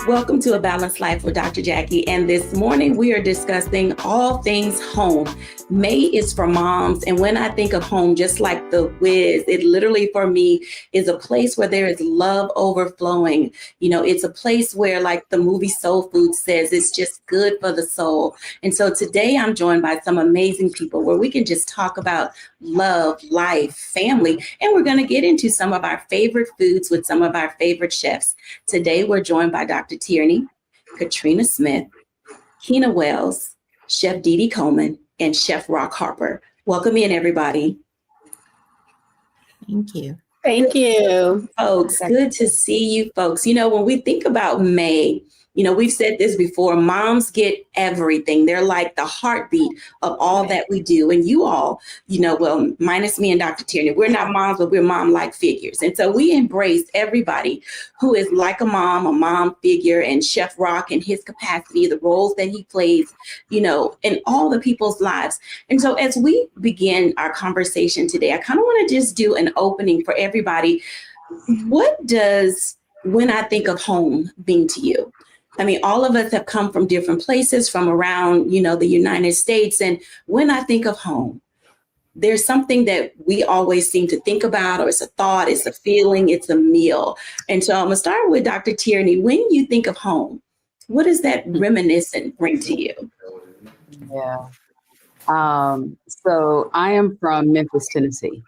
Welcome to A Balanced Life with Dr. Jackie. And this morning we are discussing all things home. May is for moms. And when I think of home, just like the Wiz, it literally for me is a place where there is love overflowing. You know, it's a place where, like the movie Soul Food says, it's just good for the soul. And so today I'm joined by some amazing people where we can just talk about love, life, family, and we're going to get into some of our favorite foods with some of our favorite chefs. Today we're joined by Dr. Tierney, Katrina Smith, Keena Wells, Chef Dee Dee Coleman, and Chef Rock Harper. Welcome in, everybody. Thank you. Thank you. Folks, good to see you folks. You know, when we think about May, you know, we've said this before, moms get everything. They're like the heartbeat of all that we do. And you all, you know, well, minus me and Dr. Tierney, we're not moms, but we're mom-like figures. And so we embrace everybody who is like a mom figure, and Chef Rock in his capacity, the roles that he plays, you know, in all the people's lives. And so as we begin our conversation today, I kind of want to just do an opening for everybody. What does when I think of home mean to you? I mean, all of us have come from different places from around, you know, the United States. And when I think of home, there's something that we always seem to think about, or it's a thought, it's a feeling, it's a meal. And so I'm going to start with Dr. Tierney. When you think of home, what does that reminiscent bring to you? Yeah. So I am from Memphis, Tennessee.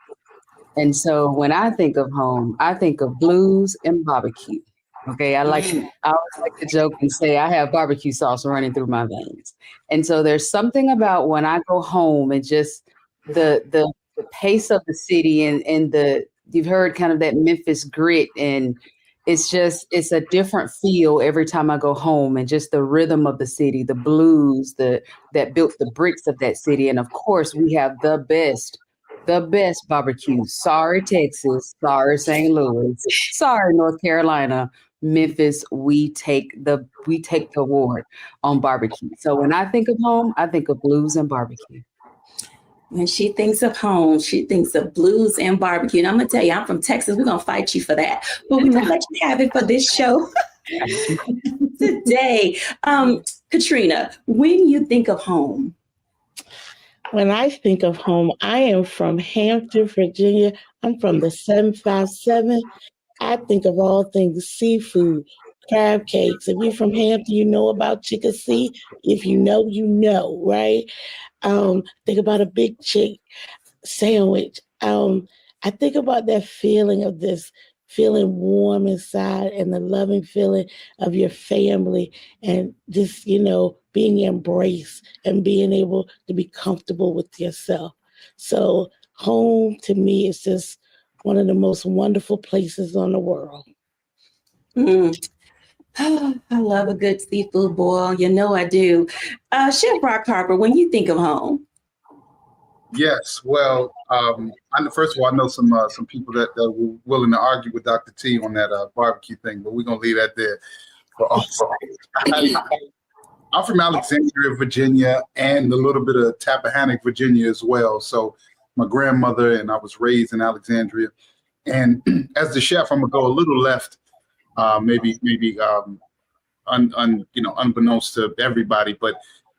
And so when I think of home, I think of blues and barbecue. Okay, I always like to joke and say I have barbecue sauce running through my veins. And so there's something about when I go home and just the pace of the city and you've heard kind of that Memphis grit, and it's a different feel every time I go home, and just the rhythm of the city, the blues that built the bricks of that city. And of course we have the best barbecue. Sorry, Texas. Sorry, St. Louis. Sorry, North Carolina. Memphis, we take the award on barbecue. So when I think of home, I think of blues and barbecue. When she thinks of home, she thinks of blues and barbecue. And I'm going to tell you, I'm from Texas. We're going to fight you for that. But we're going to let you have it for this show today. Katrina, when you think of home? When I think of home, I am from Hampton, Virginia. I'm from the 757. I think of all things seafood, crab cakes. If you're from Hampton, you know about chickasee. If you know, you know, right? Think about a big chick sandwich. I think about that feeling of this feeling warm inside, and the loving feeling of your family, and just, you know, being embraced and being able to be comfortable with yourself. So home to me is just one of the most wonderful places on the world. I love a good seafood boil. You know I do. Chef Rock Harper, when you think of home? Yes. Well, first of all, I know some people that were willing to argue with Dr. T on that barbecue thing, but we're going to leave that there for also. I'm from Alexandria, Virginia, and a little bit of Tappahannock, Virginia as well. So my grandmother and I was raised in Alexandria. And as the chef, I'm gonna go a little left, maybe unbeknownst to everybody, but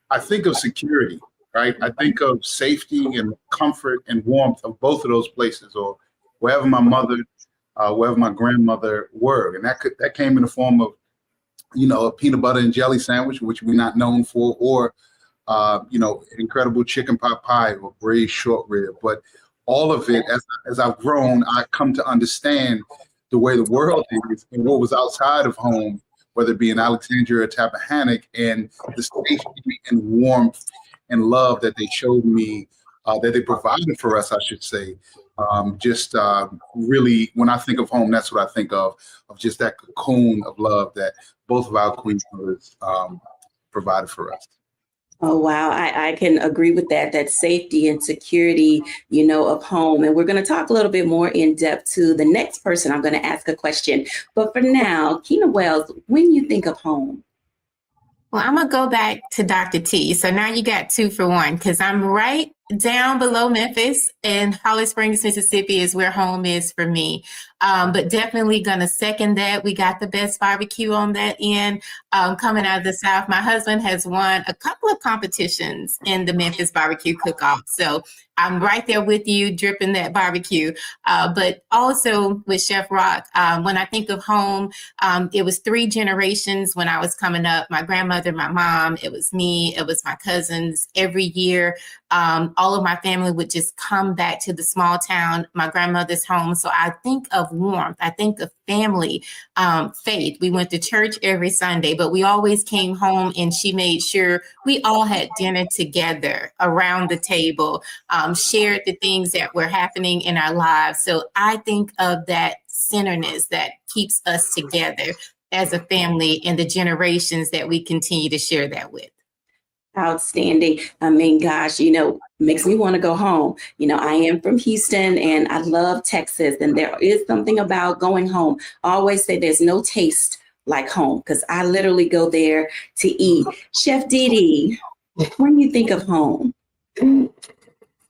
I think of security, right? I think of safety and comfort and warmth of both of those places, or wherever my mother, wherever my grandmother were, and that came in the form of, you know, a peanut butter and jelly sandwich, which we're not known for, or incredible chicken pot pie or braised short rib. But all of it, as I've grown, I come to understand the way the world is and what was outside of home, whether it be in Alexandria or Tappahannock, and the safety and warmth and love that they showed me, that they provided for us, I should say. Really, when I think of home, that's what I think of just that cocoon of love that both of our queen mothers provided for us. Oh, wow. I can agree with that safety and security, you know, of home. And we're going to talk a little bit more in depth to the next person I'm going to ask a question. But for now, Keena Wells, when you think of home? Well, I'm going to go back to Dr. T. So now you got 2 for 1, because I'm right Down below Memphis in Holly Springs, Mississippi is where home is for me. But definitely gonna second that. We got the best barbecue on that end. Coming out of the South, my husband has won a couple of competitions in the Memphis barbecue cook-off. So I'm right there with you, dripping that barbecue. But also with Chef Rock, when I think of home, it was 3 generations when I was coming up. My grandmother, my mom, it was me, it was my cousins. Every year, all of my family would just come back to the small town, my grandmother's home. So I think of warmth. I think of family, faith. We went to church every Sunday, but we always came home and she made sure we all had dinner together around the table, shared the things that were happening in our lives. So I think of that centerness that keeps us together as a family and the generations that we continue to share that with. Outstanding. I mean, gosh, makes me want to go home. I am from Houston and I love Texas, and there is something about going home. I always say there's no taste like home because I literally go there to eat. Chef Didi, when you think of home? When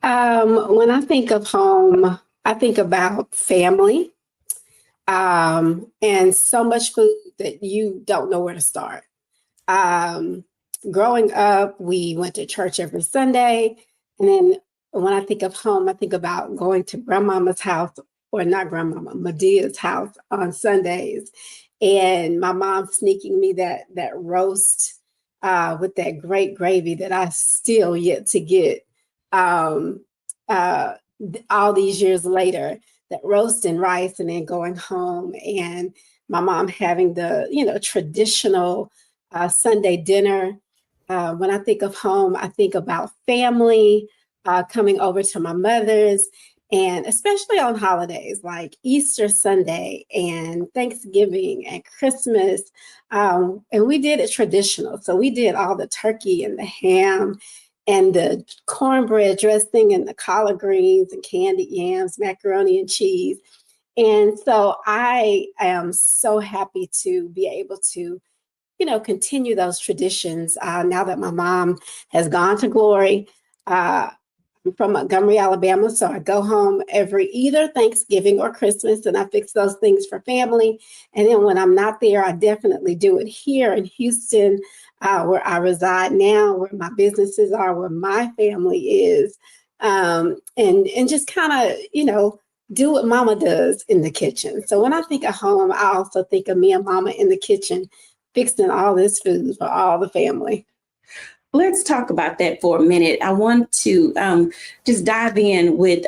I think of home, I think about family, and so much food that you don't know where to start. Growing up, we went to church every Sunday. And then when I think of home, I think about going to grandmama's house, or not grandmama, Medea's house on Sundays. And my mom sneaking me that roast with that great gravy that I still yet to get all these years later, that roast and rice, and then going home and my mom having the, traditional Sunday dinner. When I think of home, I think about family, coming over to my mother's, and especially on holidays like Easter Sunday and Thanksgiving and Christmas. And we did it traditional. So we did all the turkey and the ham and the cornbread dressing and the collard greens and candied yams, macaroni and cheese. And so I am so happy to be able to continue those traditions now that my mom has gone to glory. I'm from Montgomery, Alabama, so I go home every either Thanksgiving or Christmas, and I fix those things for family. And then when I'm not there, I definitely do it here in Houston, where I reside now, where my businesses are, where my family is, and just kind of, do what mama does in the kitchen. So when I think of home, I also think of me and mama in the kitchen, fixing all this food for all the family. Let's talk about that for a minute. I want to just dive in with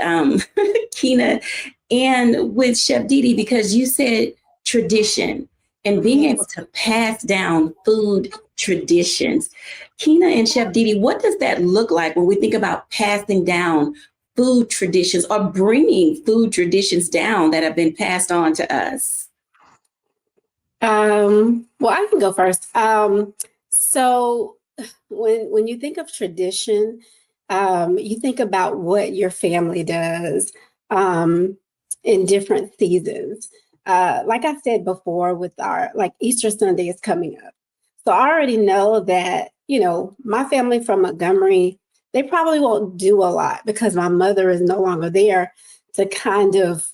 Kina and with Chef Didi, because you said tradition and being able to pass down food traditions. Kina and Chef Didi, what does that look like when we think about passing down food traditions or bringing food traditions down that have been passed on to us? Well, I can go first. So when you think of tradition, you think about what your family does in different seasons. Like I said before, with like Easter Sunday is coming up. So I already know that, my family from Montgomery, they probably won't do a lot because my mother is no longer there to kind of,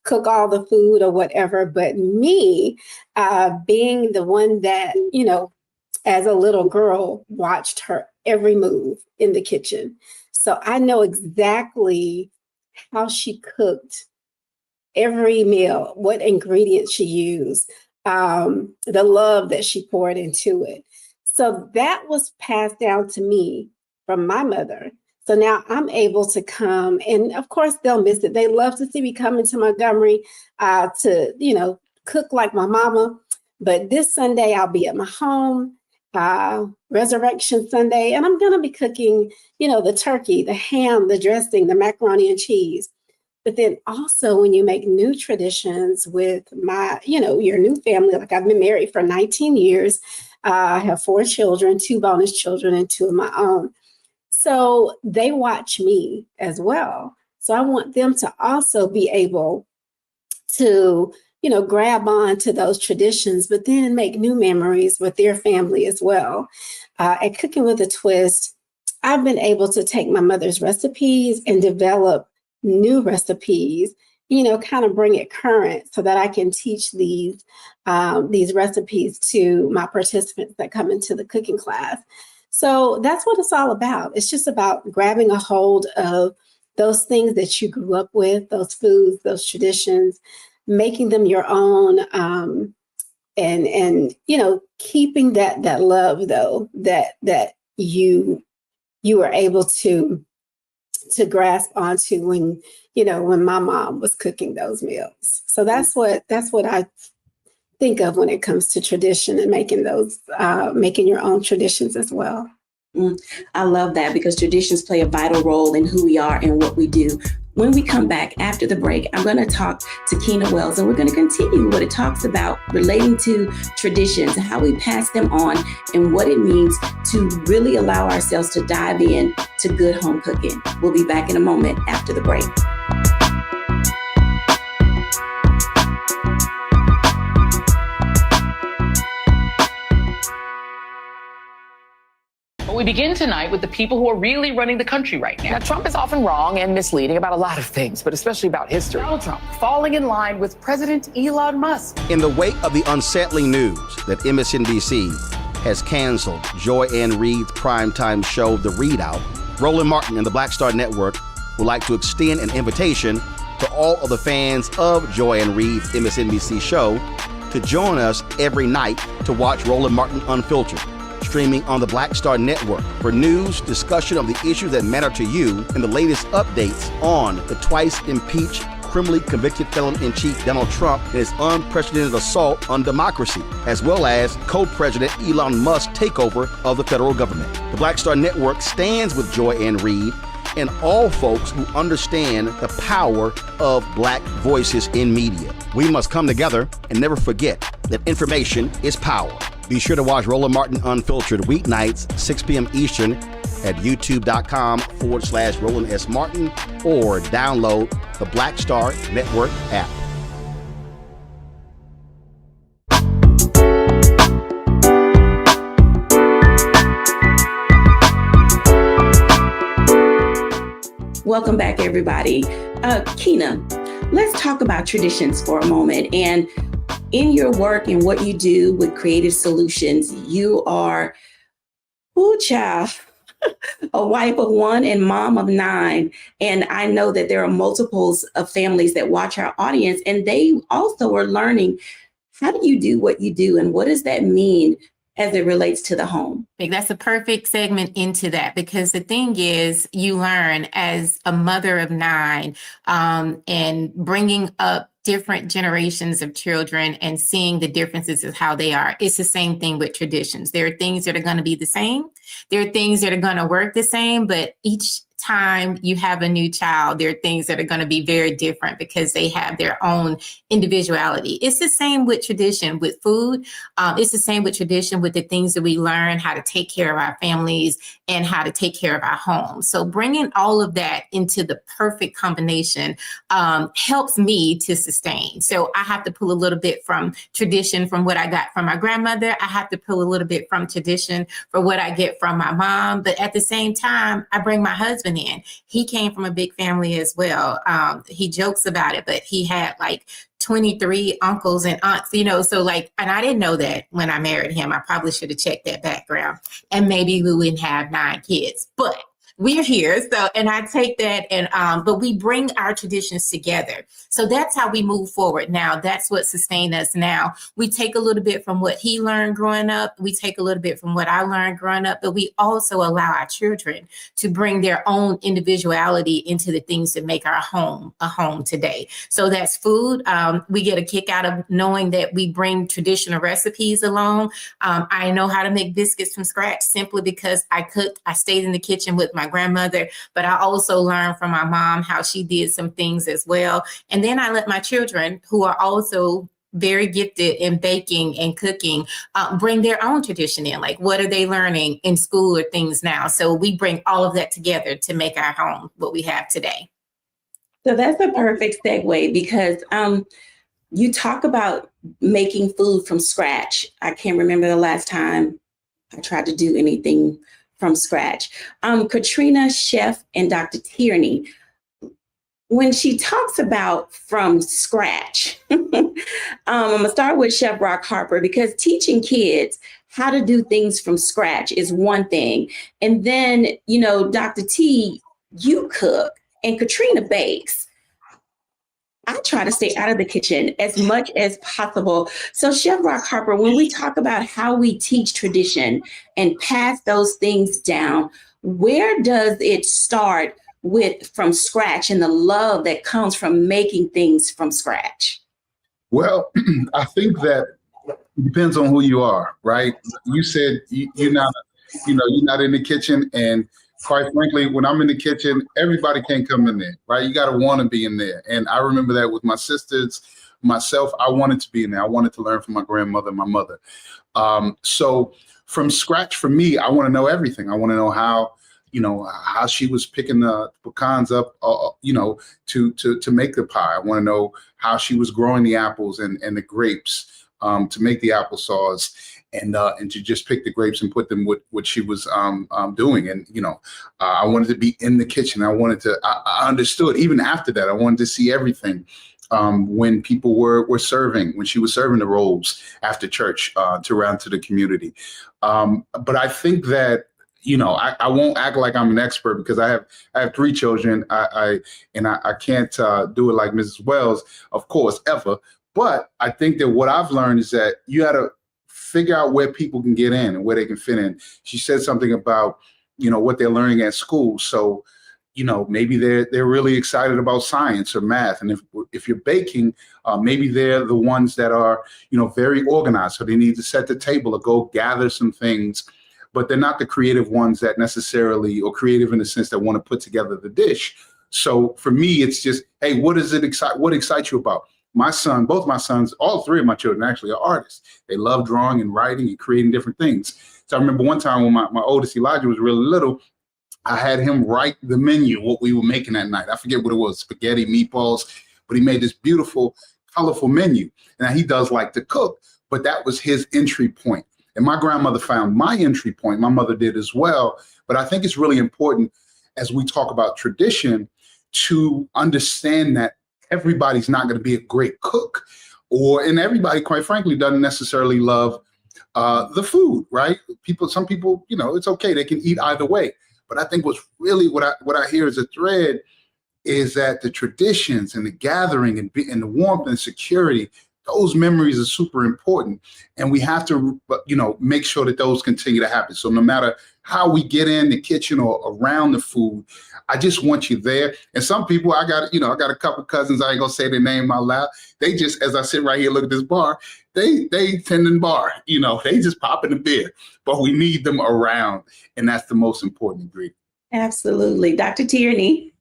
cook all the food or whatever. But me, being the one that, as a little girl, watched her every move in the kitchen. So I know exactly how she cooked every meal, what ingredients she used, the love that she poured into it. So that was passed down to me from my mother. So now I'm able to come, and of course they'll miss it. They love to see me come into Montgomery to, cook like my mama. But this Sunday I'll be at my home, Resurrection Sunday, and I'm gonna be cooking, the turkey, the ham, the dressing, the macaroni and cheese. But then also when you make new traditions with my, your new family, like I've been married for 19 years. I have 4 children, 2 bonus children and 2 of my own. So they watch me as well. So I want them to also be able to, grab on to those traditions, but then make new memories with their family as well. At Cooking with a Twist, I've been able to take my mother's recipes and develop new recipes, kind of bring it current so that I can teach these recipes to my participants that come into the cooking class. So that's what it's all about. It's just about grabbing a hold of those things that you grew up with, those foods, those traditions, making them your own, and keeping that love though that you were able to grasp onto when my mom was cooking those meals. So that's what I think of when it comes to tradition and making your own traditions as well. I love that, because traditions play a vital role in who we are and what we do. When we come back after the break, I'm going to talk to Keena Wells, and we're going to continue what it talks about relating to traditions, how we pass them on, and what it means to really allow ourselves to dive in to good home cooking. We'll be back in a moment after the break. We begin tonight with the people who are really running the country right now. Now, Trump is often wrong and misleading about a lot of things, but especially about history. Donald Trump falling in line with President Elon Musk. In the wake of the unsettling news that MSNBC has canceled Joy Ann Reid's primetime show, The Readout, Roland Martin and the Black Star Network would like to extend an invitation to all of the fans of Joy Ann Reid's MSNBC show to join us every night to watch Roland Martin Unfiltered, streaming on the Black Star Network for news, discussion of the issues that matter to you, and the latest updates on the twice impeached, criminally convicted felon-in-chief Donald Trump and his unprecedented assault on democracy, as well as co-president Elon Musk's takeover of the federal government. The Black Star Network stands with Joy Ann Reid and all folks who understand the power of Black voices in media. We must come together and never forget that information is power. Be sure to watch Roland Martin Unfiltered weeknights, 6 p.m. Eastern at youtube.com/Roland S. Martin, or download the Black Star Network app. Welcome back, everybody. Keena, let's talk about traditions for a moment. And in your work and what you do with Creative Solutions, you are, child, a wife of one and mom of 9. And I know that there are multiples of families that watch our audience, and they also are learning, how do you do what you do, and what does that mean as it relates to the home? That's a perfect segment into that, because the thing is, you learn as a mother of 9 and bringing up different generations of children and seeing the differences of how they are. It's the same thing with traditions. There are things that are going to be the same. There are things that are going to work the same, but each time you have a new child, there are things that are going to be very different because they have their own individuality. It's the same with tradition with food. It's the same with tradition with the things that we learn, how to take care of our families and how to take care of our homes. So bringing all of that into the perfect combination helps me to sustain. So I have to pull a little bit from tradition from what I got from my grandmother. I have to pull a little bit from tradition for what I get from my mom. But at the same time, I bring my husband in. He came from a big family as well. He jokes about it, but he had like 23 uncles and aunts, so like, and I didn't know that when I married him. I probably should have checked that background, and maybe we wouldn't have 9 kids, but we're here. So, and I take that and, but we bring our traditions together. So that's how we move forward. Now, that's what sustained us now. We take a little bit from what he learned growing up. We take a little bit from what I learned growing up, but we also allow our children to bring their own individuality into the things that make our home a home today. So that's food. We get a kick out of knowing that we bring traditional recipes along. I know how to make biscuits from scratch simply because I cooked. I stayed in the kitchen with my grandmother, but I also learned from my mom how she did some things as well. And then I let my children, who are also very gifted in baking and cooking, bring their own tradition in. Like, what are they learning in school or things now? So we bring all of that together to make our home what we have today. So that's a perfect segue, because you talk about making food from scratch. I can't remember the last time I tried to do anything from scratch. Katrina, Chef, and Dr. Tierney, when she talks about from scratch, I'm going to start with Chef Rock Harper, because teaching kids how to do things from scratch is one thing. And then, Dr. T, you cook, and Katrina bakes. I try to stay out of the kitchen as much as possible. So Chef Rock Harper, when we talk about how we teach tradition and pass those things down, where does it start with from scratch and the love that comes from making things from scratch? Well, I think that it depends on who you are, right? You said you're not in the kitchen, and quite frankly, when I'm in the kitchen, everybody can't come in there, right? You got to want to be in there. And I remember that with my sisters, myself, I wanted to be in there. I wanted to learn from my grandmother, my mother. So from scratch for me, I want to know everything. I want to know how she was picking the pecans up, to make the pie. I want to know how she was growing the apples and the grapes to make the applesauce. And to just pick the grapes and put them with what she was doing. And, I wanted to be in the kitchen. I understood, even after that, I wanted to see everything when people were serving, when she was serving the rolls after church to round to the community. But I think that, I won't act like I'm an expert, because I have 3 children. I can't do it like Mrs. Wells, of course, ever. But I think that what I've learned is that you got to figure out where people can get in and where they can fit in. She said something about, what they're learning at school. So, maybe they're really excited about science or math. And if you're baking, maybe they're the ones that are, very organized. So they need to set the table or go gather some things, but they're not the creative ones that necessarily, or creative in the sense that want to put together the dish. So for me, it's just, hey, what excites you about? Both my sons, all 3 of my children actually are artists. They love drawing and writing and creating different things. So I remember one time when my oldest Elijah was really little, I had him write the menu, what we were making that night. I forget what it was, spaghetti, meatballs, but he made this beautiful, colorful menu. Now he does like to cook, but that was his entry point. And my grandmother found my entry point. My mother did as well. But I think it's really important, as we talk about tradition, to understand that everybody's not going to be a great cook, and everybody, quite frankly, doesn't necessarily love the food, right? Some people, it's okay. They can eat either way. But I think what's really what I hear as a thread is that the traditions and the gathering and the warmth and security, those memories are super important. And we have to, make sure that those continue to happen. So no matter how we get in the kitchen or around the food, I just want you there. And some people, I got a couple cousins, I ain't gonna say their name out loud. They just, as I sit right here, look at this bar, they tending bar, they just popping the beer, but we need them around. And that's the most important ingredient. Absolutely. Dr. Tierney.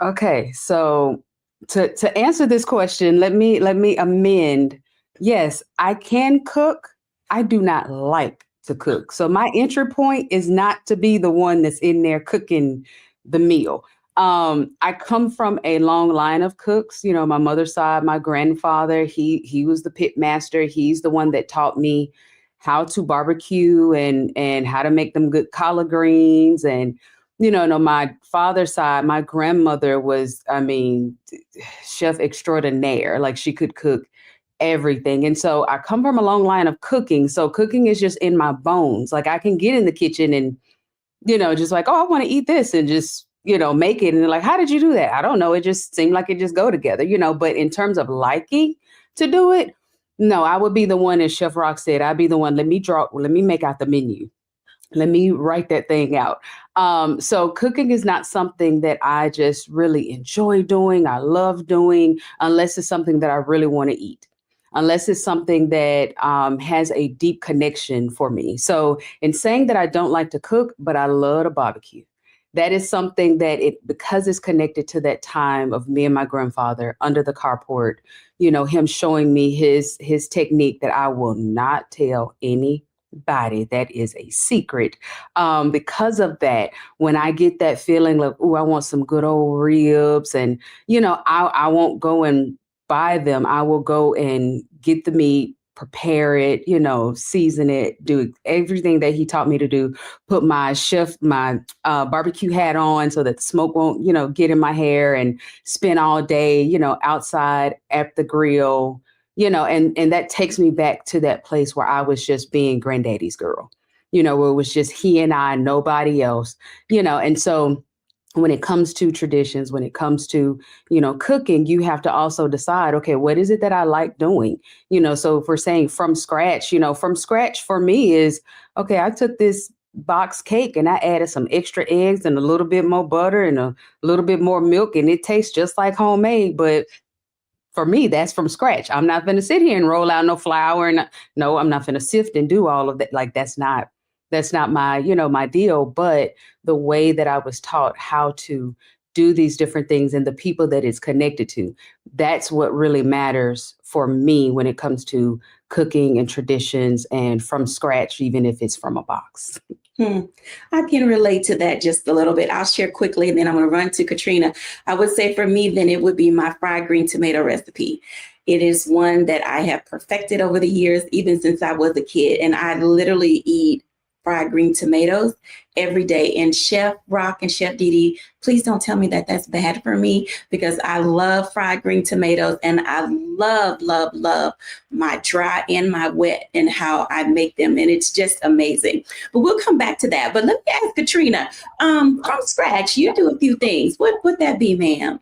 Okay, so to answer this question, let me amend. Yes, I can cook. I do not like to cook. So my entry point is not to be the one that's in there cooking the meal. I come from a long line of cooks. My mother's side, my grandfather, he was the pit master. He's the one that taught me how to barbecue and how to make them good collard greens. And my father's side, my grandmother was, chef extraordinaire. Like, she could cook everything. And so I come from a long line of cooking. So cooking is just in my bones. Like, I can get in the kitchen and, just like, oh, I want to eat this, and just, make it. And they're like, how did you do that? I don't know. It just seemed like it just go together, but in terms of liking to do it, no, I would be the one, as Chef Rock said, I'd be the one, let me make out the menu. Let me write that thing out. So cooking is not something that I just really enjoy doing. I love doing, unless it's something that I really want to eat, unless it's something that has a deep connection for me. So in saying that I don't like to cook, but I love to barbecue, that is something that because it's connected to that time of me and my grandfather under the carport, him showing me his technique that I will not tell anybody. That is a secret. Because of that, when I get that feeling like, oh, I want some good old ribs, and, I won't go and buy them. I will go and get the meat, prepare it, season it, do everything that he taught me to do, put my barbecue hat on so that the smoke won't, get in my hair, and spend all day, outside at the grill, and that takes me back to that place where I was just being granddaddy's girl, where it was just he and I, nobody else, and so when it comes to traditions, when it comes to, cooking, you have to also decide, okay, what is it that I like doing? So if we're saying from scratch for me is, okay, I took this box cake and I added some extra eggs and a little bit more butter and a little bit more milk, and it tastes just like homemade. But for me, that's from scratch. I'm not going to sit here and roll out no flour, and no, I'm not going to sift and do all of that. Like, that's not my, my deal. But the way that I was taught how to do these different things and the people that it's connected to, that's what really matters for me when it comes to cooking and traditions and from scratch, even if it's from a box. I can relate to that just a little bit. I'll share quickly, and then I'm going to run to Katrina. I would say for me, then it would be my fried green tomato recipe. It is one that I have perfected over the years, even since I was a kid. And I literally eat fried green tomatoes every day. And Chef Rock and Chef Didi, please don't tell me that that's bad for me, because I love fried green tomatoes, and I love, love, love my dry and my wet and how I make them. And it's just amazing. But we'll come back to that. But let me ask Katrina, from scratch, you do a few things. What would that be, ma'am?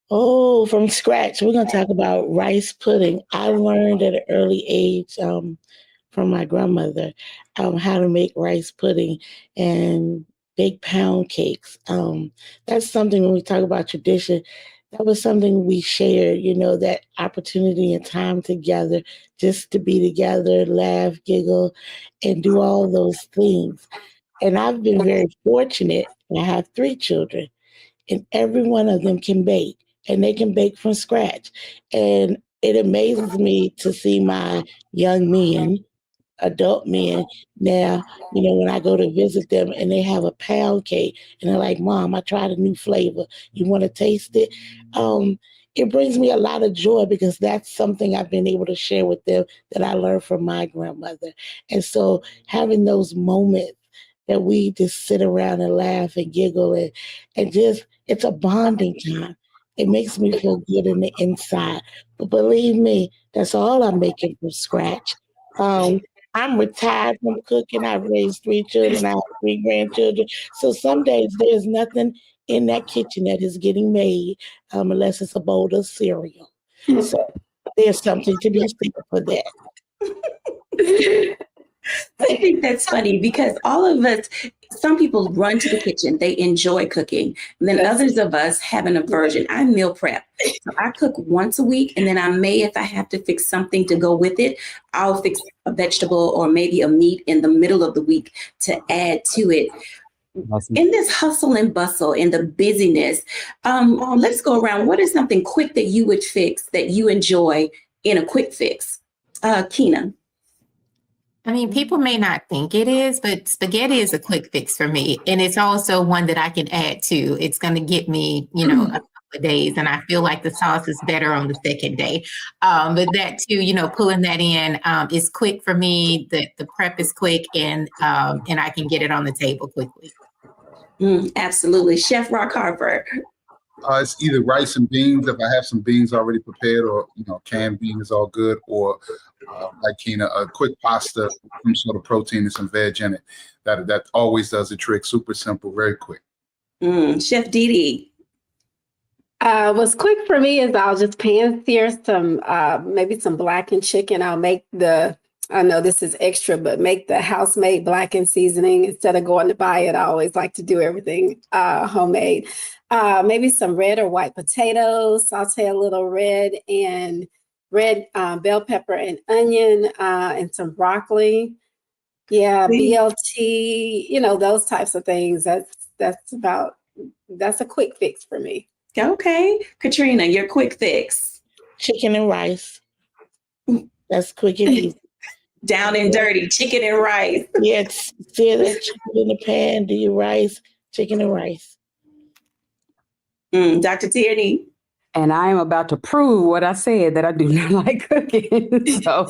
Oh, from scratch, we're going to talk about rice pudding. I learned at an early age from my grandmother how to make rice pudding and bake pound cakes. That's something, when we talk about tradition, that was something we shared, that opportunity and time together, just to be together, laugh, giggle, and do all those things. And I've been very fortunate. I have 3 children, and every one of them can bake, and they can bake from scratch. And it amazes me to see my young men, adult men now, when I go to visit them and they have a pound cake and they're like, Mom, I tried a new flavor. You want to taste it? It brings me a lot of joy, because that's something I've been able to share with them that I learned from my grandmother. And so having those moments that we just sit around and laugh and giggle and just, it's a bonding time. It makes me feel good in the inside. But believe me, that's all I'm making from scratch. I'm retired from cooking. I've raised 3 children. I have 3 grandchildren. So some days there's nothing in that kitchen that is getting made unless it's a bowl of cereal. So there's something to be said for that. I think that's funny, because all of us, some people run to the kitchen, they enjoy cooking. And then others of us have an aversion. I meal prep. So I cook once a week, and then I may, if I have to fix something to go with it, I'll fix a vegetable or maybe a meat in the middle of the week to add to it. Awesome. In this hustle and bustle and the busyness, let's go around. What is something quick that you would fix that you enjoy in a quick fix? Kina. I mean, people may not think it is, but spaghetti is a quick fix for me. And it's also one that I can add to. It's going to get me, a couple of days. And I feel like the sauce is better on the second day. But that too, pulling that in is quick for me. The prep is quick, and I can get it on the table quickly. Absolutely. Chef Rock Harper. It's either rice and beans, if I have some beans already prepared, or canned beans is all good, or like Kina, a quick pasta, some sort of protein and some veg in it. That always does the trick. Super simple, very quick. Chef Didi. What's quick for me is I'll just pan sear some maybe some blackened chicken. I'll make I know this is extra, but make the house-made blackened seasoning instead of going to buy it. I always like to do everything homemade. Maybe some red or white potatoes, saute a little red bell pepper and onion, and some broccoli. Yeah, BLT, those types of things. That's a quick fix for me. Okay. Katrina, your quick fix. Chicken and rice. That's quick and easy. Down and dirty, chicken and rice. Yes, sear that chicken in the pan, do your rice, chicken and rice. Dr. Tierney. And I am about to prove what I said, that I do not like cooking. So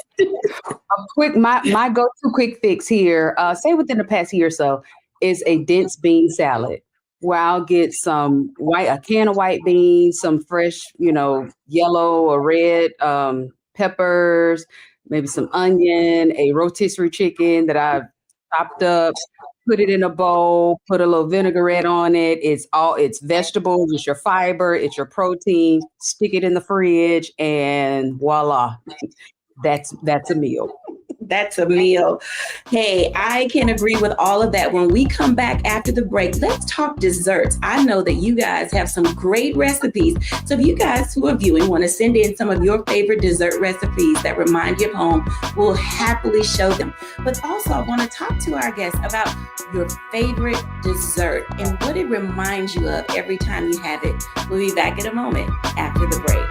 my go-to quick fix here, say within the past year or so, is a dense bean salad, where I'll get a can of white beans, some fresh, yellow or red peppers, maybe some onion, a rotisserie chicken that I've chopped up, put it in a bowl, put a little vinaigrette on it. It's vegetables, it's your fiber, it's your protein. Stick it in the fridge, and voila, that's a meal. That's a meal. Hey, I can agree with all of that. When we come back after the break, let's talk desserts. I know that you guys have some great recipes. So if you guys who are viewing want to send in some of your favorite dessert recipes that remind you of home, we'll happily show them. But also, I want to talk to our guests about your favorite dessert and what it reminds you of every time you have it. We'll be back in a moment after the break.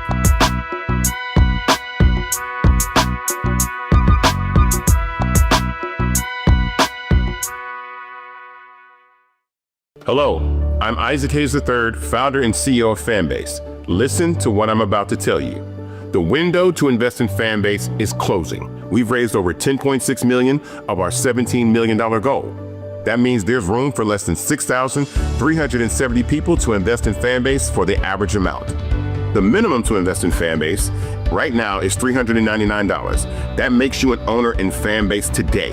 Hello, I'm Isaac Hayes III, founder and CEO of Fanbase. Listen to what I'm about to tell you. The window to invest in Fanbase is closing. We've raised over $10.6 million of our $17 million goal. That means there's room for less than 6,370 people to invest in Fanbase for the average amount. The minimum to invest in Fanbase right now is $399. That makes you an owner in Fanbase today.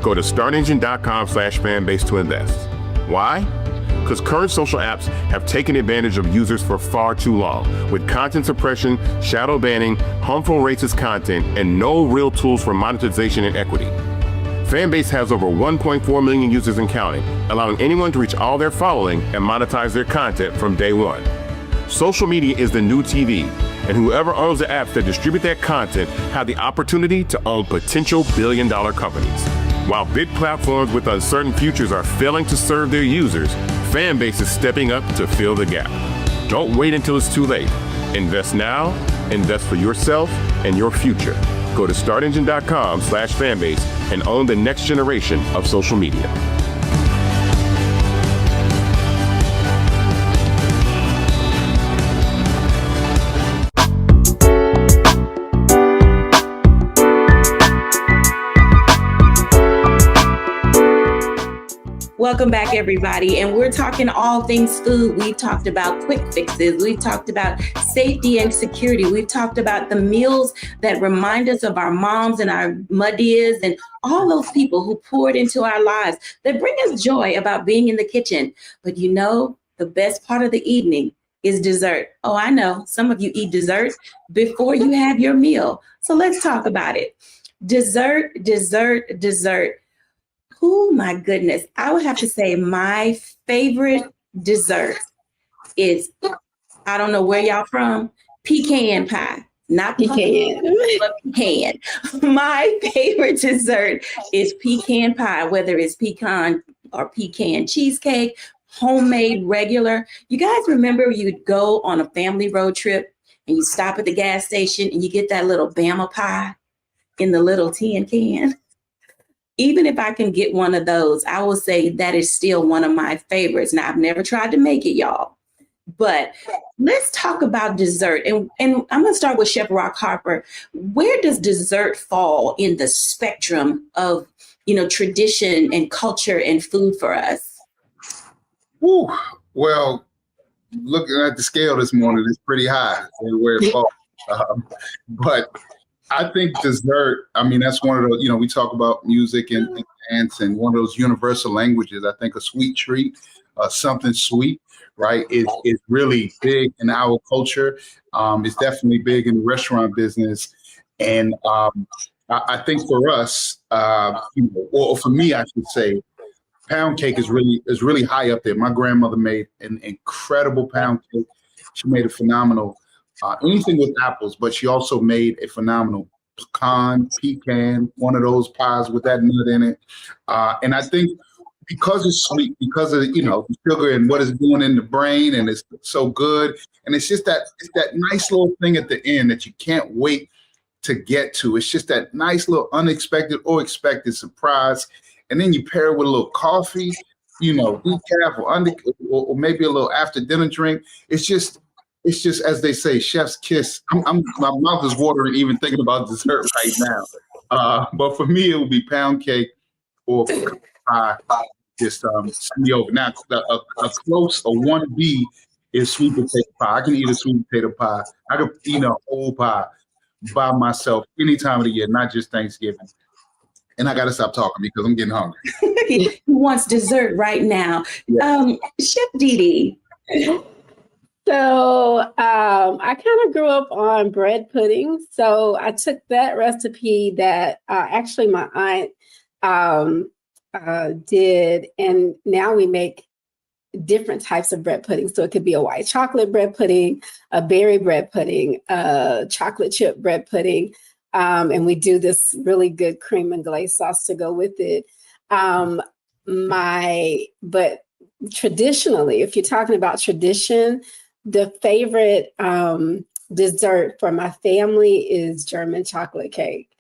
Go to startengine.com/fanbase to invest. Why? Because current social apps have taken advantage of users for far too long, with content suppression, shadow banning, harmful racist content, and no real tools for monetization and equity. Fanbase has over 1.4 million users and counting, allowing anyone to reach all their following and monetize their content from day one. Social media is the new TV, and whoever owns the apps that distribute that content have the opportunity to own potential billion-dollar companies. While big platforms with uncertain futures are failing to serve their users, Fanbase is stepping up to fill the gap. Don't wait until it's too late. Invest now, invest for yourself and your future. Go to startengine.com/fanbase and own the next generation of social media. Welcome back, everybody. And we're talking all things food. We've talked about quick fixes. We've talked about safety and security. We've talked about the meals that remind us of our moms and our muddies and all those people who poured into our lives that bring us joy about being in the kitchen. But the best part of the evening is dessert. Oh, I know some of you eat dessert before you have your meal. So let's talk about it. Dessert. Oh my goodness. I would have to say my favorite dessert is, I don't know where y'all from, pecan pie. Not pecan, but pecan. My favorite dessert is pecan pie, whether it's pecan or pecan cheesecake, homemade, regular. You guys remember you'd go on a family road trip and you stop at the gas station and you get that little Bama pie in the little tin can? Even if I can get one of those, I will say that is still one of my favorites. Now, I've never tried to make it, y'all. But let's talk about dessert. And I'm going to start with Chef Rock Harper. Where does dessert fall in the spectrum of, tradition and culture and food for us? Ooh, well, looking at the scale this morning, it's pretty high where it falls. But I think dessert, that's one of those, we talk about music and dance, and one of those universal languages. I think a sweet treat, something sweet, right, is really big in our culture. It's definitely big in the restaurant business. And I think for us, or for me, I should say, pound cake is really high up there. My grandmother made an incredible pound cake. She made a phenomenal anything with apples, but she also made a phenomenal pecan, one of those pies with that nut in it. And I think because it's sweet, because of the sugar and what it's doing in the brain, and it's so good, and it's just that nice little thing at the end that you can't wait to get to. It's just that nice little unexpected or expected surprise, and then you pair it with a little coffee, decaf or maybe a little after dinner drink. It's just it's just, as they say, chef's kiss. My mouth is watering even thinking about dessert right now. But for me, it would be pound cake or pie. Just send me over. Now, a close, a 1B is sweet potato pie. I can eat a sweet potato pie. I could eat a whole pie by myself any time of the year, not just Thanksgiving. And I got to stop talking because I'm getting hungry. He wants dessert right now. Chef Dee Dee. So I kind of grew up on bread pudding. So I took that recipe that actually my aunt did, and now we make different types of bread pudding. So it could be a white chocolate bread pudding, a berry bread pudding, a chocolate chip bread pudding. And we do this really good cream and glaze sauce to go with it. But traditionally, if you're talking about tradition, the favorite dessert for my family is German chocolate cake.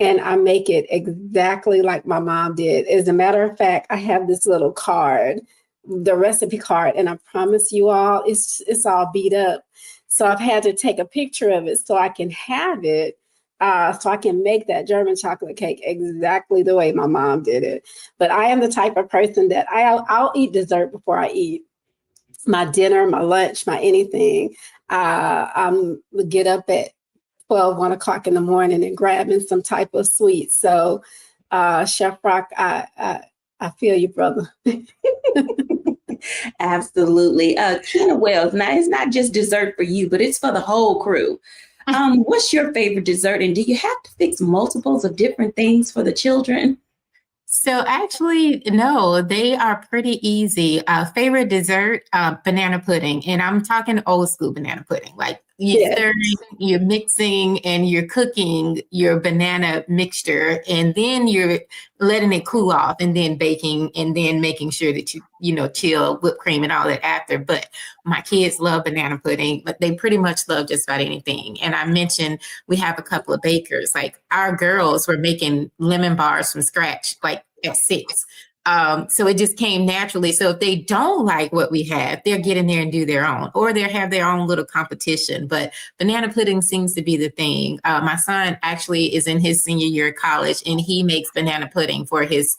And I make it exactly like my mom did. As a matter of fact, I have this little card, the recipe card, and I promise you all, it's all beat up. So I've had to take a picture of it so I can have it, so I can make that German chocolate cake exactly the way my mom did it. But I am the type of person that I'll eat dessert before I eat my dinner, my lunch, my anything. I'm get up at 12, 1 o'clock in the morning and grabbing some type of sweet. So Chef Rock, I feel you, brother. Absolutely. Keena Wells, now it's not just dessert for you, but it's for the whole crew. What's your favorite dessert? And do you have to fix multiples of different things for the children? So actually, no, they are pretty easy. Favorite dessert, banana pudding. And I'm talking old school banana pudding. Like you're mixing and you're cooking your banana mixture, and then you're letting it cool off and then baking and then making sure that you chill whipped cream and all that after. But my kids love banana pudding, but they pretty much love just about anything. And I mentioned we have a couple of bakers. Like our girls were making lemon bars from scratch, like at 6. So it just came naturally. So if they don't like what we have, they'll get in there and do their own, or they'll have their own little competition. But banana pudding seems to be the thing. My son actually is in his senior year of college, and he makes banana pudding for his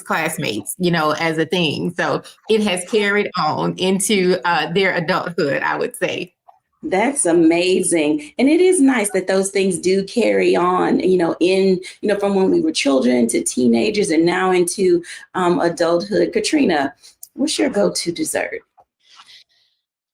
classmates, as a thing. So it has carried on into their adulthood, I would say. That's amazing. And it is nice that those things do carry on, from when we were children to teenagers and now into adulthood. Katrina, what's your go-to dessert?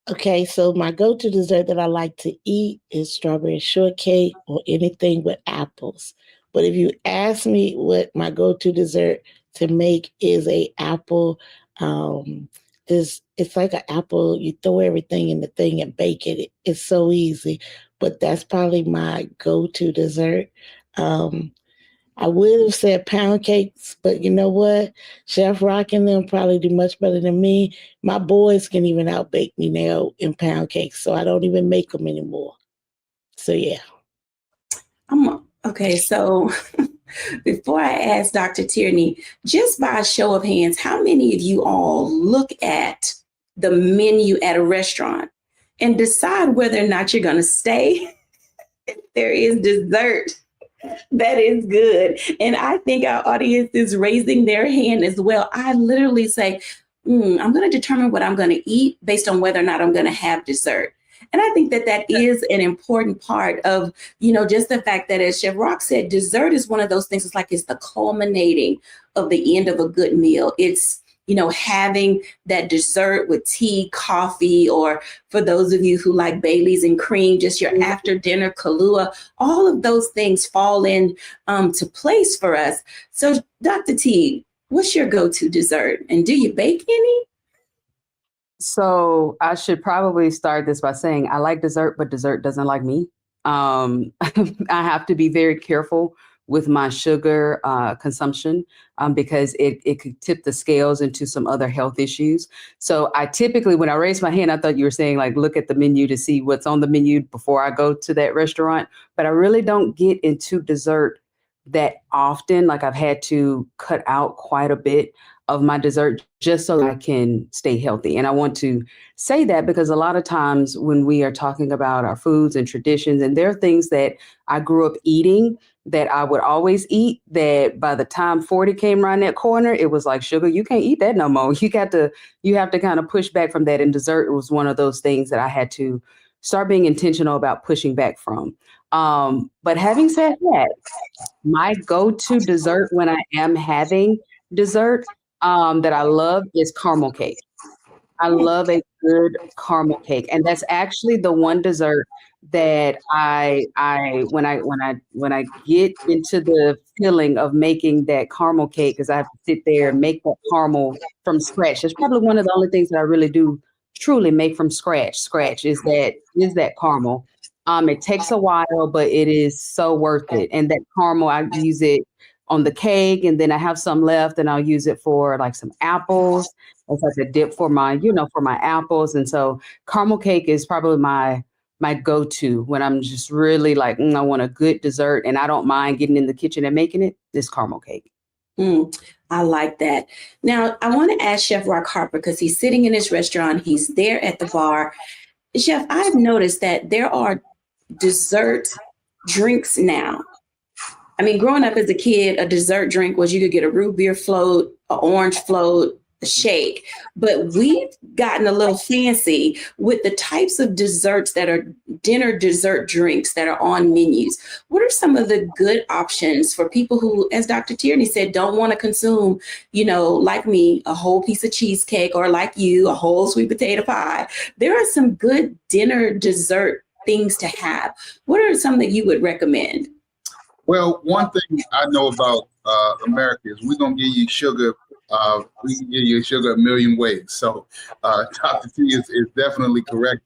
Okay, so my go-to dessert that I like to eat is strawberry shortcake or anything with apples. But if you ask me what my go-to dessert to make is a apple, it's like an apple, you throw everything in the thing and bake it. It's so easy, but that's probably my go-to dessert. I would have said pound cakes, but you know what? Chef Rock and them probably do much better than me. My boys can even outbake me now in pound cakes, so I don't even make them anymore. So yeah. Okay, so before I ask Dr. Tierney, just by a show of hands, how many of you all look at the menu at a restaurant and decide whether or not you're going to stay if there is dessert that is good? And I think our audience is raising their hand as well. I literally say, I'm going to determine what I'm going to eat based on whether or not I'm going to have dessert. And I think that is an important part of, just the fact that, as Chef Rock said, dessert is one of those things. It's like it's the culminating of the end of a good meal. It's, having that dessert with tea, coffee, or for those of you who like Baileys and cream, just your after dinner Kahlua. All of those things fall in to place for us. So, Dr. T, what's your go-to dessert? And do you bake any? So I should probably start this by saying I like dessert, but dessert doesn't like me. I have to be very careful with my sugar consumption because it could tip the scales into some other health issues. So I typically, when I raise my hand, I thought you were saying like, look at the menu to see what's on the menu before I go to that restaurant. But I really don't get into dessert that often. Like I've had to cut out quite a bit. of my dessert just so I can stay healthy. And I want to say that because a lot of times when we are talking about our foods and traditions, and there are things that I grew up eating that I would always eat, that by the time 40 came around that corner, it was like, sugar, you can't eat that no more. You have to kind of push back from that. And dessert was one of those things that I had to start being intentional about pushing back from. But having said that, my go-to dessert when I am having dessert that I love is caramel cake. I love a good caramel cake, and that's actually the one dessert that when I get into the feeling of making that caramel cake, because I have to sit there and make that caramel from scratch. It's probably one of the only things that I really do truly make from scratch. Is that caramel. It takes a while, but it is so worth it. And that caramel, I use it on the cake, and then I have some left, and I'll use it for like some apples. It's like a dip for my apples. And so caramel cake is probably my go-to when I'm just really like, I want a good dessert, and I don't mind getting in the kitchen and making it. This caramel cake. I like that. Now, I want to ask Chef Rock Harper, because he's sitting in his restaurant. He's there at the bar. Chef, I've noticed that there are dessert drinks now. I mean, growing up as a kid, a dessert drink was you could get a root beer float, an orange float, a shake. But we've gotten a little fancy with the types of desserts that are dinner dessert drinks that are on menus. What are some of the good options for people who, as Dr. Tierney said, don't want to consume, like me, a whole piece of cheesecake, or like you, a whole sweet potato pie? There are some good dinner dessert things to have. What are some that you would recommend? Well, one thing I know about America is we're going to give you sugar. We can give you sugar a million ways. So Dr. T is definitely correct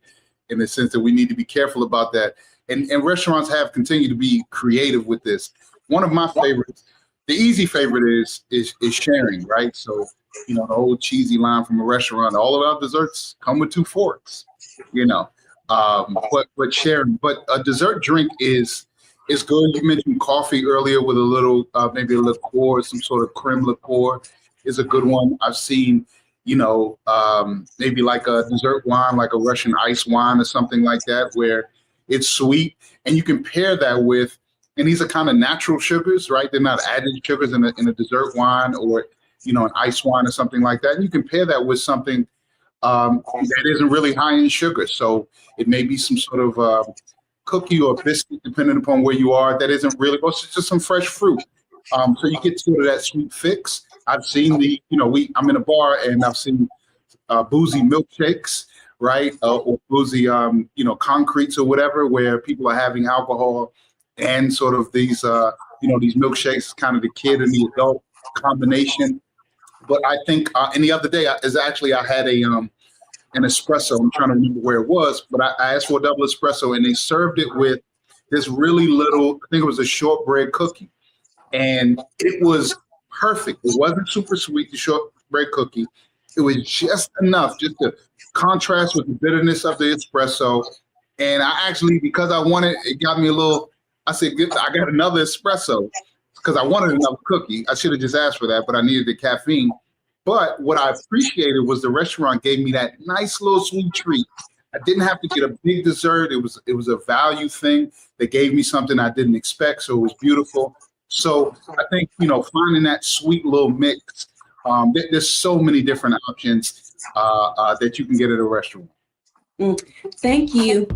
in the sense that we need to be careful about that. And restaurants have continued to be creative with this. One of my favorites, the easy favorite is sharing, right? So, the old cheesy line from a restaurant, all of our desserts come with 2 forks, but sharing. But a dessert drink is good. You mentioned coffee earlier with a little, maybe a liqueur, some sort of creme liqueur is a good one. I've seen, maybe like a dessert wine, like a Russian ice wine or something like that, where it's sweet. And you can pair that with, and these are kind of natural sugars, right? They're not added sugars in a dessert wine, or, an ice wine or something like that. And you can pair that with something that isn't really high in sugar. So it may be some sort of cookie or biscuit, depending upon where you are, that isn't really, or it's just some fresh fruit. So you get sort of that sweet fix. I've seen I'm in a bar, and I've seen boozy milkshakes, right? Or boozy, concretes or whatever, where people are having alcohol and sort of these, these milkshakes, kind of the kid and the adult combination. But I think, and the other day I had an espresso. I'm trying to remember where it was, but I asked for a double espresso, and they served it with this really little, I think it was a shortbread cookie. And it was perfect. It wasn't super sweet, the shortbread cookie. It was just enough just to contrast with the bitterness of the espresso. And I actually, because I wanted, it got me a little, I said, I got another espresso because I wanted another cookie. I should have just asked for that, but I needed the caffeine. But what I appreciated was the restaurant gave me that nice little sweet treat. I didn't have to get a big dessert. It was a value thing. They gave me something I didn't expect, so it was beautiful. So I think, finding that sweet little mix, there's so many different options that you can get at a restaurant. Thank you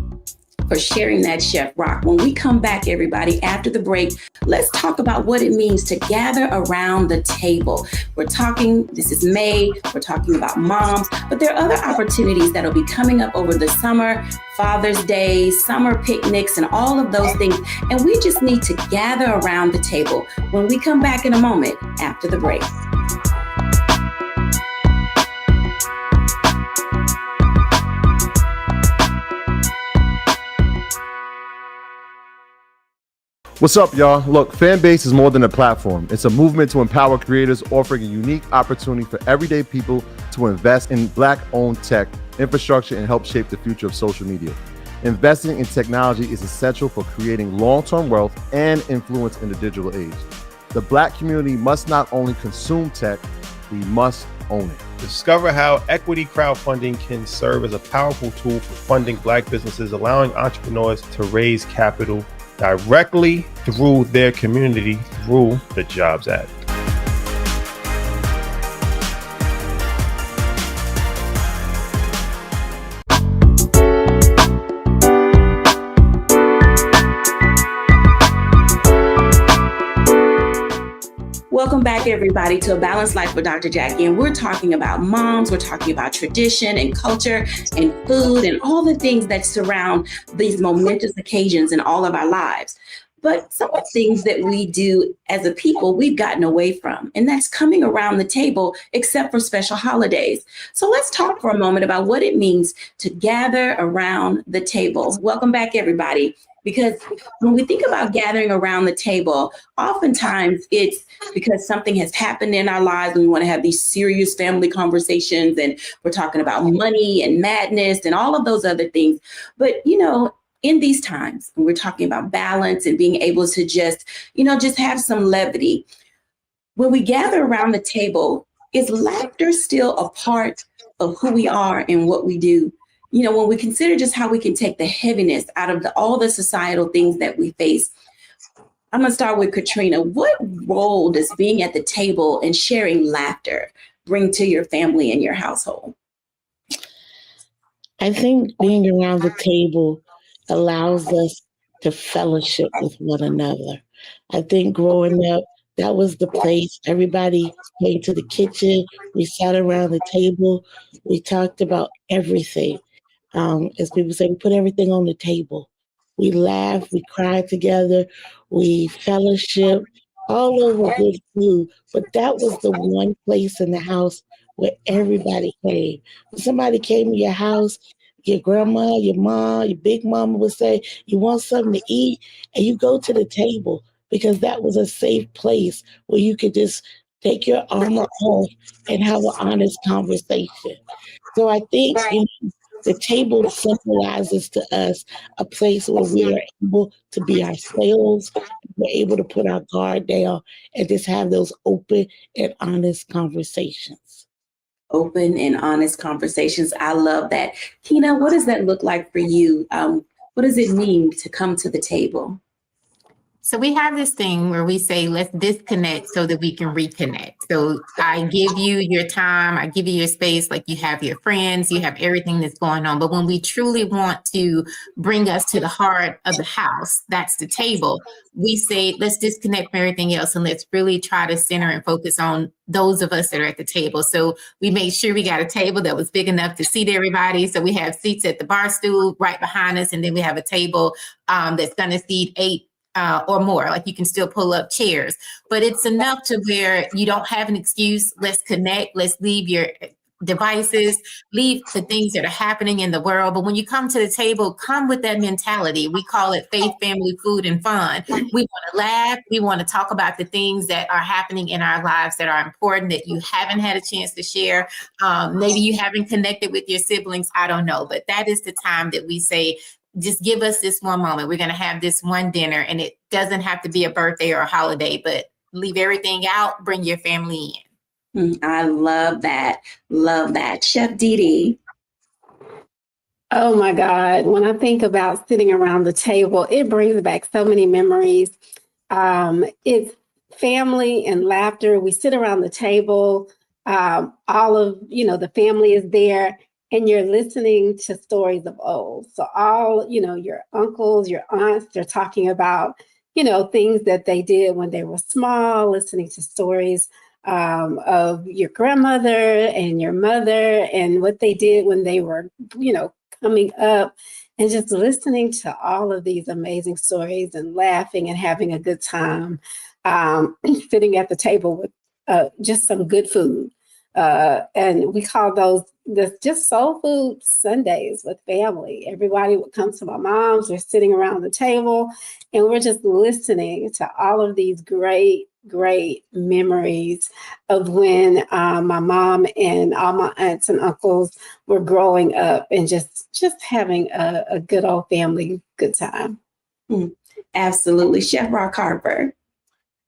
for sharing that, Chef Rock. When we come back, everybody, after the break, let's talk about what it means to gather around the table. This is May, we're talking about moms, but there are other opportunities that'll be coming up over the summer, Father's Day, summer picnics, and all of those things. And we just need to gather around the table. When we come back in a moment after the break. What's up, y'all? Look, Fanbase is more than a platform. It's a movement to empower creators, offering a unique opportunity for everyday people to invest in Black-owned tech, infrastructure, and help shape the future of social media. Investing in technology is essential for creating long-term wealth and influence in the digital age. The Black community must not only consume tech, We must own it. Discover how equity crowdfunding can serve as a powerful tool for funding Black businesses, allowing entrepreneurs to raise capital directly through their community through the Jobs Act. Welcome back, everybody, to A Balanced Life with Dr. Jacquie. And we're talking about moms, we're talking about tradition and culture and food and all the things that surround these momentous occasions in all of our lives. But some of the things that we do as a people, we've gotten away from, and that's coming around the table, except for special holidays. So let's talk for a moment about what it means to gather around the table. Welcome back, everybody. Because when we think about gathering around the table, oftentimes it's because something has happened in our lives and we want to have these serious family conversations, and we're talking about money and madness and all of those other things. But, you know, in these times, when we're talking about balance and being able to just have some levity, when we gather around the table, is laughter still a part of who we are and what we do? You know, when we consider just how we can take the heaviness out of all the societal things that we face, I'm going to start with Katrina. What role does being at the table and sharing laughter bring to your family and your household? I think being around the table allows us to fellowship with one another. I think growing up, that was the place. Everybody came to the kitchen. We sat around the table. We talked about everything. As people say, we put everything on the table. We laughed, we cried together, we fellowship, all over good food. But that was the one place in the house where everybody came. When somebody came to your house, your grandma, your mom, your big mama would say, you want something to eat? And you go to the table, because that was a safe place where you could just take your armor off and have an honest conversation. So I think the table symbolizes to us a place where we are able to be ourselves. We're able to put our guard down and just have those open and honest conversations. Open and honest conversations. I love that. Tina, what does that look like for you? What does it mean to come to the table? So we have this thing where we say, let's disconnect so that we can reconnect. So I give you your time, I give you your space, like you have your friends, you have everything that's going on. But when we truly want to bring us to the heart of the house, that's the table, we say, let's disconnect from everything else and let's really try to center and focus on those of us that are at the table. So we made sure we got a table that was big enough to seat everybody. So we have seats at the bar stool right behind us. And then we have a table that's going to seat 8 or more. Like, you can still pull up chairs, but it's enough to where you don't have an excuse. Let's connect. Let's leave your devices, leave the things that are happening in the world. But when you come to the table, come with that mentality. We call it faith, family, food, and fun. We want to laugh. We want to talk about the things that are happening in our lives that are important, that you haven't had a chance to share. Maybe you haven't connected with your siblings. I don't know. But that is the time that we say, just give us this one moment. We're going to have this one dinner, and it doesn't have to be a birthday or a holiday, but leave everything out, bring your family in. I love that. Love that. Chef Didi. Oh my God. When I think about sitting around the table, it brings back so many memories. It's family and laughter. We sit around the table. All of, the family is there. And you're listening to stories of old. So all, your uncles, your aunts, they're talking about, things that they did when they were small, listening to stories of your grandmother and your mother and what they did when they were, coming up, and just listening to all of these amazing stories and laughing and having a good time, sitting at the table with just some good food. And we call those just soul food Sundays with family. Everybody would come to my mom's. We're sitting around the table and we're just listening to all of these great memories of when my mom and all my aunts and uncles were growing up, and just having a good old family good time. Absolutely. Chef Rock Harper.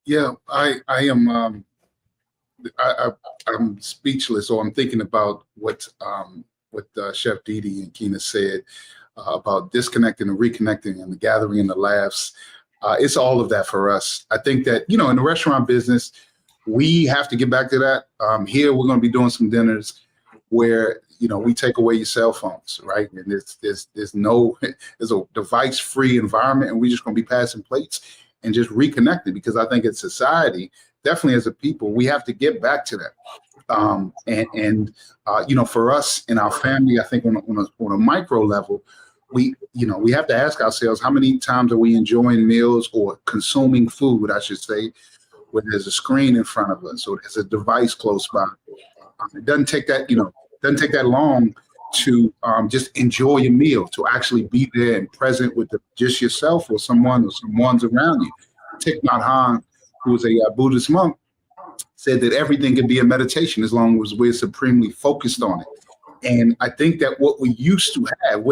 Yeah, I am I'm speechless, or I'm thinking about what Chef Didi and Keena said about disconnecting and reconnecting and the gathering and the laughs. It's all of that for us. I think that, in the restaurant business, we have to get back to that. Here, we're going to be doing some dinners where, we take away your cell phones, right? And there's a device-free environment, and we're just going to be passing plates and just reconnecting, because I think as society, definitely as a people, we have to get back to that. For us in our family, I think on a micro level, we have to ask ourselves, how many times are we enjoying meals or consuming food, I should say, where there's a screen in front of us or there's a device close by. It doesn't take that long to just enjoy your meal, to actually be there and present with just yourself or someone's around you. Thich Nhat Hanh, who was a Buddhist monk, said that everything can be a meditation as long as we're supremely focused on it. And I think that what we used to have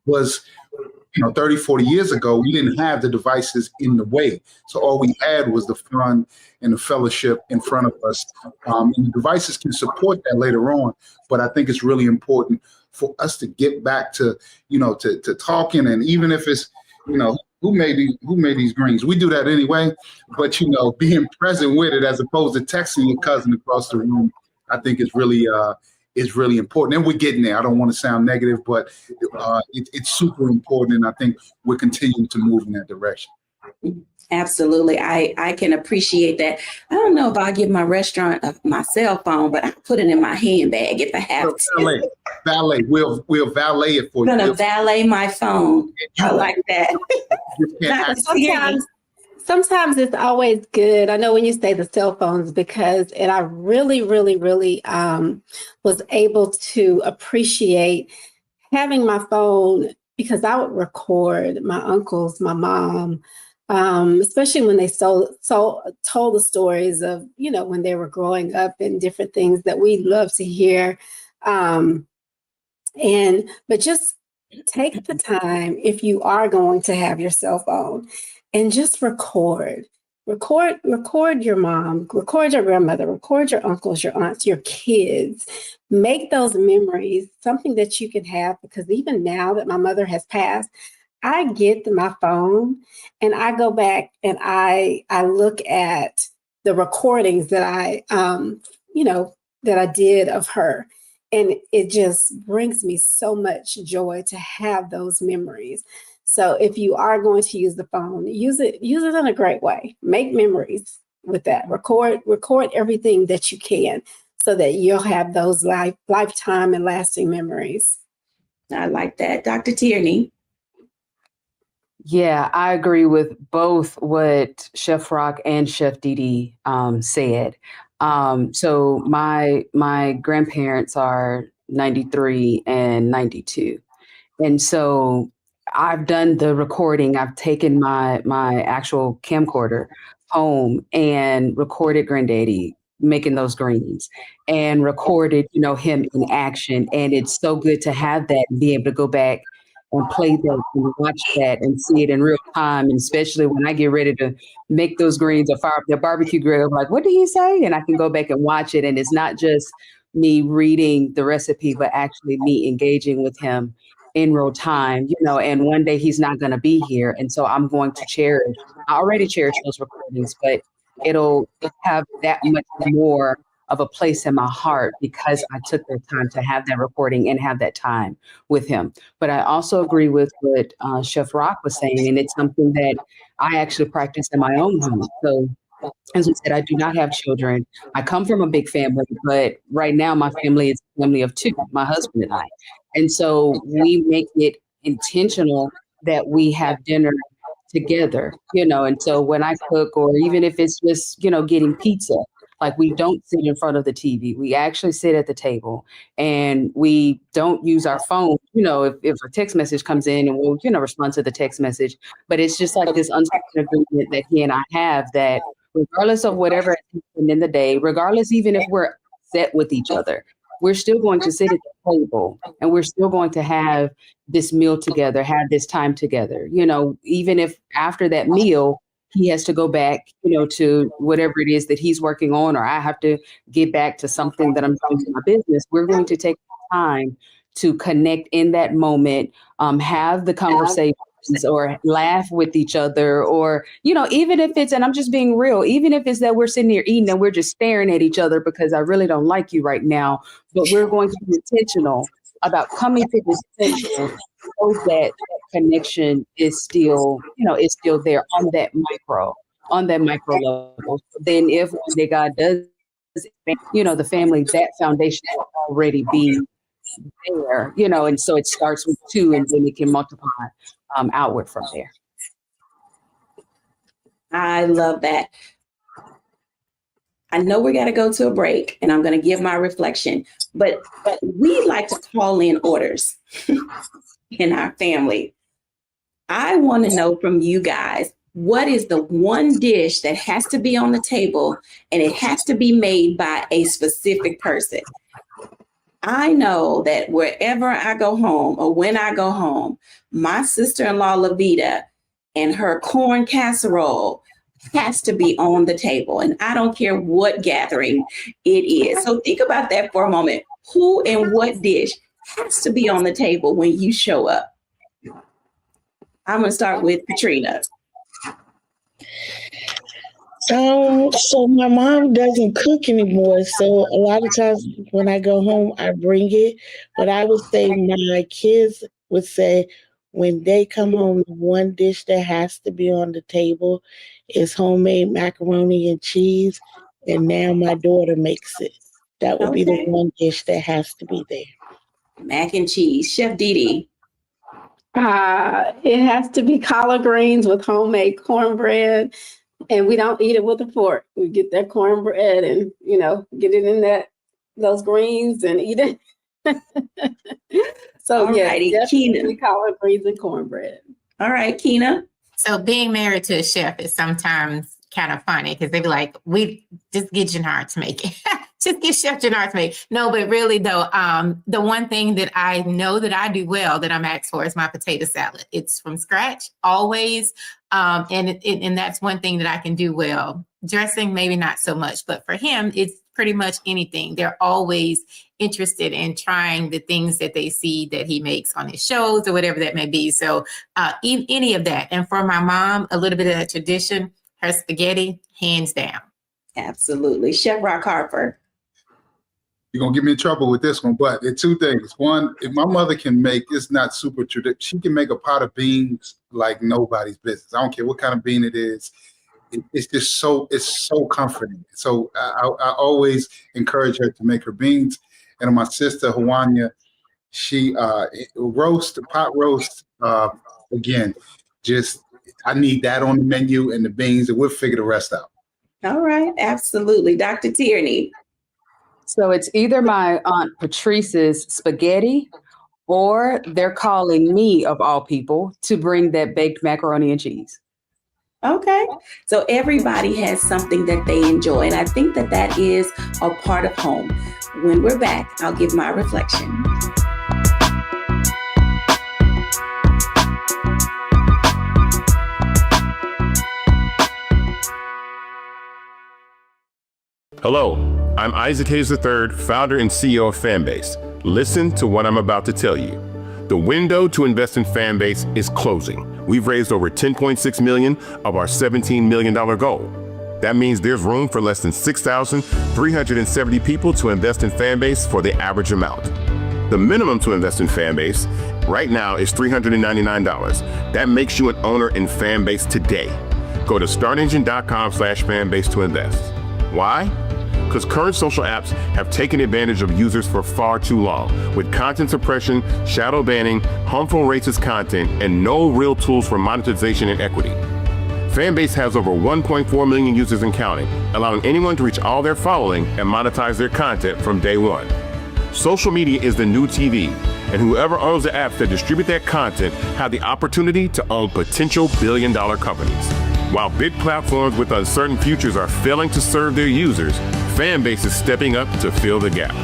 was 30, 40 years ago, we didn't have the devices in the way. So all we had was the fun and the fellowship in front of us. And the devices can support that later on. But I think it's really important for us to get back to, to talking. And even if it's, who made these greens? We do that anyway. But, being present with it as opposed to texting your cousin across the room, I think is really important. And we're getting there. I don't want to sound negative, but it's super important. And I think we're continuing to move in that direction. Absolutely. I can appreciate that. I don't know if I'll give my restaurant my cell phone, but I put it in my handbag if I have to. Valet. We'll valet it for you. I'm going to valet my phone. I like that. Sometimes it's always good. I know when you say the cell phones, and I really, really, really was able to appreciate having my phone, because I would record my uncles, my mom, especially when they told the stories of, when they were growing up and different things that we love to hear. But just take the time, if you are going to have your cell phone, and just record your mom, record your grandmother, record your uncles, your aunts, your kids. Make those memories something that you can have, because even now that my mother has passed, I get my phone and I go back and I look at the recordings that that I did of her. And it just brings me so much joy to have those memories. So if you are going to use the phone, use it in a great way. Make memories with that. Record everything that you can, so that you'll have those lifetime and lasting memories. I like that. Dr. Tierney. Yeah, I agree with both what Chef Rock and Chef Didi said. So my grandparents are 93 and 92. And so I've done the recording. I've taken my actual camcorder home and recorded Granddaddy making those greens and recorded, him in action. And it's so good to have that and be able to go back and play that and watch that and see it in real time. And especially when I get ready to make those greens or fire up the barbecue grill, I'm like, what did he say? And I can go back and watch it. And it's not just me reading the recipe, but actually me engaging with him in real time, and one day he's not going to be here. And so I'm going to I already cherish those recordings, but it'll have that much more of a place in my heart because I took the time to have that recording and have that time with him. But I also agree with what Chef Rock was saying, and it's something that I actually practice in my own home. So as we said, I do not have children. I come from a big family, but right now my family is a family of two, my husband and I. And so we make it intentional that we have dinner together, and so when I cook, or even if it's just, getting pizza, like we don't sit in front of the TV. We actually sit at the table and we don't use our phone, if a text message comes in and we'll, respond to the text message. But it's just like this unspoken agreement that he and I have that regardless of whatever happened in the day, regardless even if we're upset with each other, we're still going to sit at the table and we're still going to have this meal together, have this time together, even if after that meal, he has to go back, to whatever it is that he's working on, or I have to get back to something that I'm doing in my business. We're going to take time to connect in that moment, have the conversations or laugh with each other, or, even if it's, and I'm just being real, even if it's that we're sitting here eating and we're just staring at each other because I really don't like you right now, but we're going to be intentional about coming to this table so that connection is still, is still there on that micro level. So then if one day God does, the family, that foundation will already be there, and so it starts with 2 and then it can multiply outward from there. I love that. I know we got to go to a break, and I'm going to give my reflection, but we like to call in orders in our family. I want to know from you guys, what is the one dish that has to be on the table, and it has to be made by a specific person? I know that wherever I go home or when I go home, my sister-in-law, Lavita, and her corn casserole has to be on the table. And I don't care what gathering it is. So think about that for a moment. Who and what dish has to be on the table when you show up? I'm going to start with Katrina. So my mom doesn't cook anymore. So a lot of times when I go home, I bring it. But I would say my kids would say when they come home, the one dish that has to be on the table is homemade macaroni and cheese. And now my daughter makes it. That would be the one dish that has to be there. Mac and cheese. Chef Dee. It has to be collard greens with homemade cornbread. And we don't eat it with a fork. We get that cornbread and, get it in those greens and eat it. So, definitely collard greens and cornbread. All right, Keena. So being married to a chef is sometimes kind of funny because they be like, we just get Jannard to make it. Just get Chef Jannard to make it. No, but really though, the one thing that I know that I do well that I'm asked for is my potato salad. It's from scratch always. And that's one thing that I can do well. Dressing, maybe not so much, but for him, it's pretty much anything. They're always interested in trying the things that they see that he makes on his shows or whatever that may be. So any of that. And for my mom, a little bit of that tradition, her spaghetti, hands down. Absolutely. Chef Rock Harper. You're going to get me in trouble with this one, but it's 2 things. One, if my mother can make, it's not super traditional. She can make a pot of beans like nobody's business. I don't care what kind of bean it is. It's just it's so comforting. So I always encourage her to make her beans. And my sister, Hawanya, she pot roast, again, just I need that on the menu and the beans, and we'll figure the rest out. All right. Absolutely. Dr. Tierney. So it's either my Aunt Patrice's spaghetti or they're calling me, of all people, to bring that baked macaroni and cheese. Okay. So everybody has something that they enjoy. And I think that is a part of home. When we're back, I'll give my reflection. Hello, I'm Isaac Hayes III, founder and CEO of Fanbase. Listen to what I'm about to tell you. The window to invest in Fanbase is closing. We've raised over $10.6 million of our $17 million goal. That means there's room for less than 6,370 people to invest in Fanbase for the average amount. The minimum to invest in Fanbase right now is $399. That makes you an owner in Fanbase today. Go to startengine.com/fanbase to invest. Why? Because current social apps have taken advantage of users for far too long, with content suppression, shadow banning, harmful racist content, and no real tools for monetization and equity. Fanbase has over 1.4 million users and counting, allowing anyone to reach all their following and monetize their content from day one. Social media is the new TV, and whoever owns the apps that distribute that content have the opportunity to own potential billion-dollar companies. While big platforms with uncertain futures are failing to serve their users, Fanbase is stepping up to fill the gap.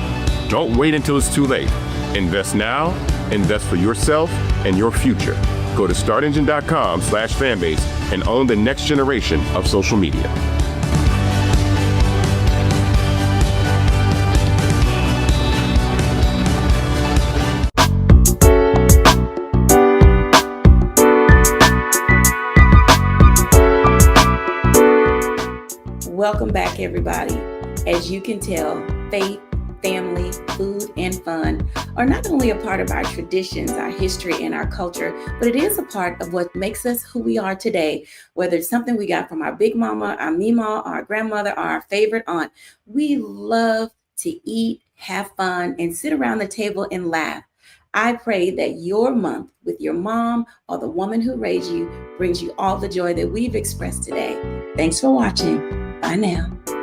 Don't wait until it's too late. Invest now, invest for yourself and your future. Go to startengine.com/fanbase and own the next generation of social media. Welcome back, everybody. As you can tell, faith, family, food, and fun are not only a part of our traditions, our history, and our culture, but it is a part of what makes us who we are today. Whether it's something we got from our big mama, our mima, our grandmother, or our favorite aunt, we love to eat, have fun, and sit around the table and laugh. I pray that your month with your mom or the woman who raised you brings you all the joy that we've expressed today. Thanks for watching. Bye now.